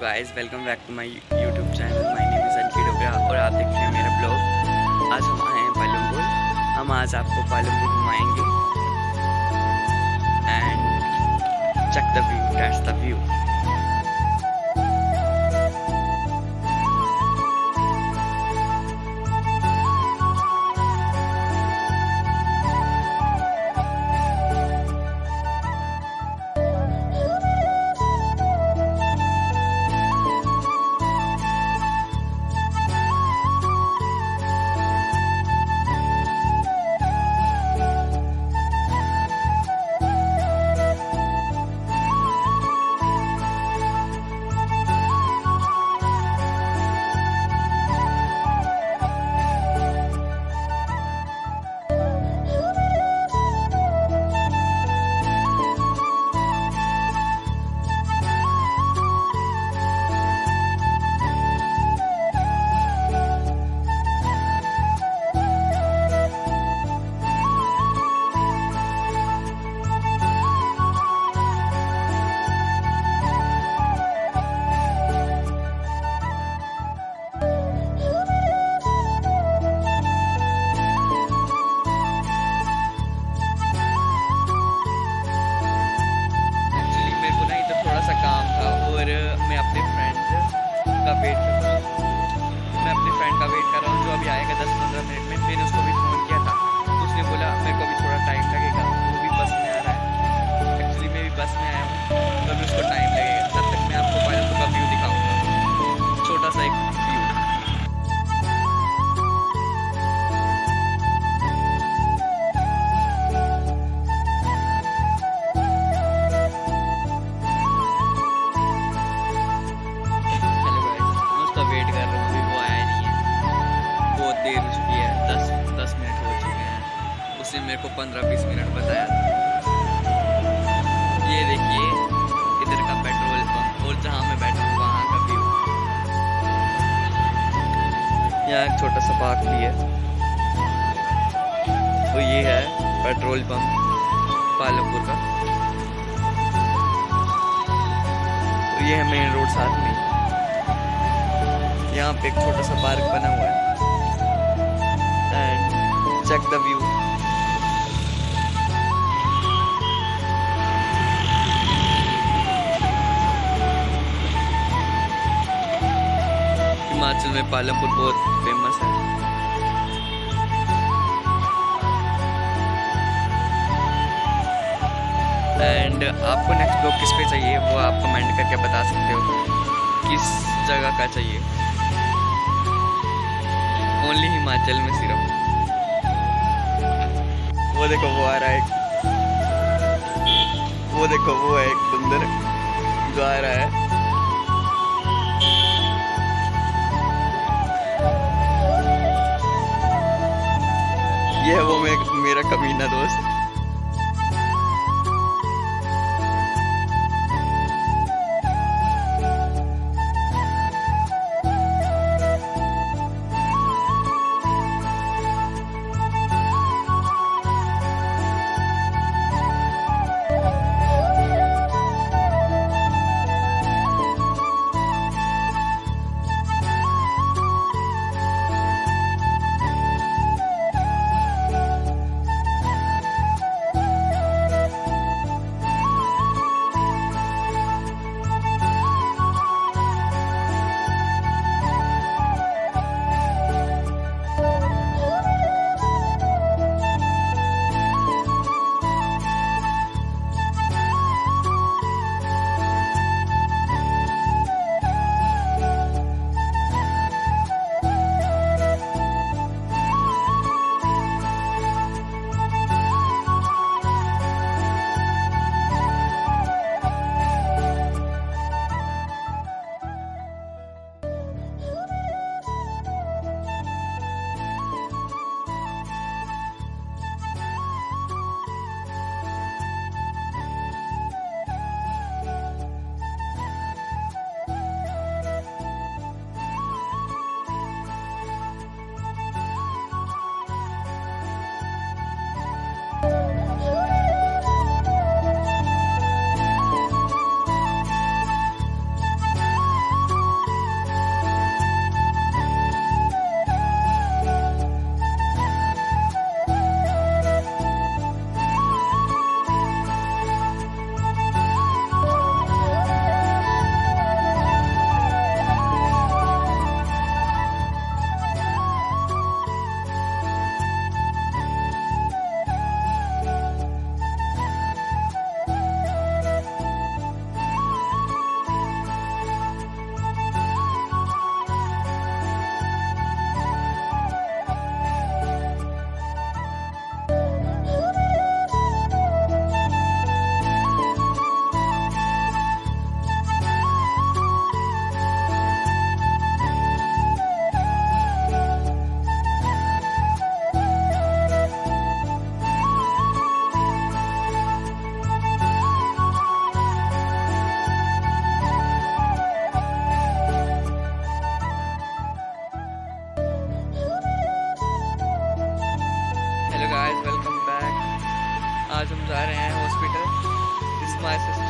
Guys, welcome back to my YouTube channel. My name is Ankit Dogra और आप देख रहे हैं मेरा ब्लॉग। आज हम आए हैं पालमपुर। हम आज आपको पालमपुर घुमाएंगे and check the view, that's the view. मैं अपने फ्रेंड का वेट कर रहा हूँ जो अभी आएगा 10-15 मिनट में। मैंने उसको भी फ़ोन किया था तो उसने बोला मेरे को अभी थोड़ा टाइम लगेगा, वो भी बस में आ रहा है। एक्चुअली मैं भी बस में आया हूँ तो अभी उसको टाइम लगेगा। तब तक मैं आपको पालमपुर का व्यू दिखाऊँगा, छोटा सा एक व्यू। वेट कर रहा हूँ, अभी वो आया नहीं है। बहुत देर हो चुकी है, 10 मिनट हो चुके हैं। उसने मेरे को 15-20 मिनट बताया। ये देखिए इधर का पेट्रोल पंप और जहाँ मैं बैठा हूँ वहाँ का व्यू। यहाँ एक छोटा सा पार्क भी है। तो ये है पेट्रोल पंप पालमपुर का। तो ये है मेन रोड साथ में। यहाँ पे एक छोटा सा पार्क बना हुआ है and check the view. Himachal में पालमपुर बहुत फेमस है। एंड आपको नेक्स्ट ब्लॉग किस पे चाहिए वो आप कमेंट करके बता सकते हो, किस जगह का चाहिए। ओनली हिमाचल में सिर्फ। वो देखो वो आ रहा है, वो देखो वो है एक बंदर जो आ रहा है। ये है वो मेरा कमीना दोस्त।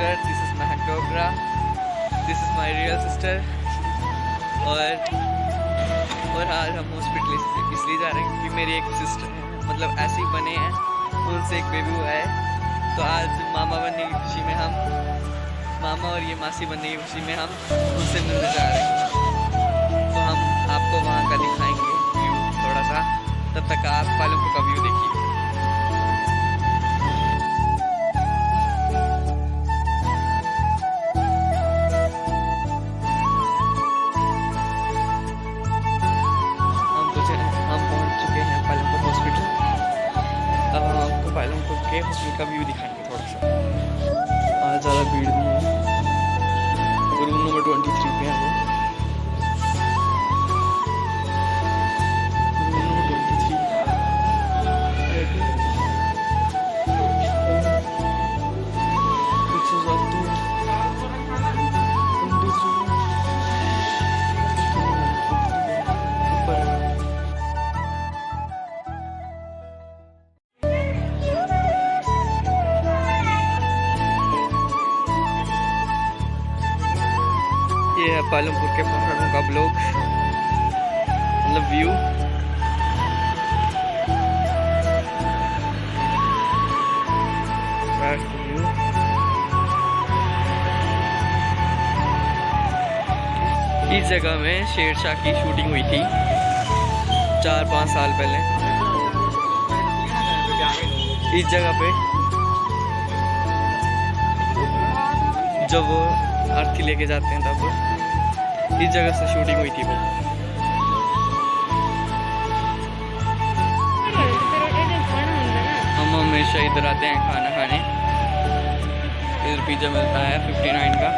Sister, this is Mahak Dogra, this is my real sister. और आज हम हॉस्पिटल इसलिए जा रहे हैं क्योंकि मेरी एक सिस्टर है, मतलब ऐसे ही बने हैं, उनसे एक बेबी हुआ है। तो आज मामा बनने की खुशी में हम, मामा और ये मासी बनने की खुशी में हम उनसे मिलने जा रहे हैं। तो हम आपको वहाँ का दिखाएंगे व्यू थोड़ा सा, तब तक आप पालमपुर का व्यू देखिए। हम पहुँच चुके हैं पालमपुर हॉस्पिटल। अब हम आपको पालमपुर के हॉस्पिटल का व्यू दिखाएंगे थोड़ा सा। आज ज़्यादा भीड़ नहीं है, रूम नंबर 23 पे है वो। रूम नंबर 23 ये है पालमपुर के पहाड़ों का ब्लॉग, मतलब व्यू। इस जगह में शेरशाह की शूटिंग हुई थी 4-5 साल पहले। इस जगह पे जब वो आरती लेके जाते हैं तब इस जगह से शूटिंग हुई थी वो। हम हमेशा इधर आते हैं खाना खाने। इधर पिज़्ज़ा मिलता है 59 का।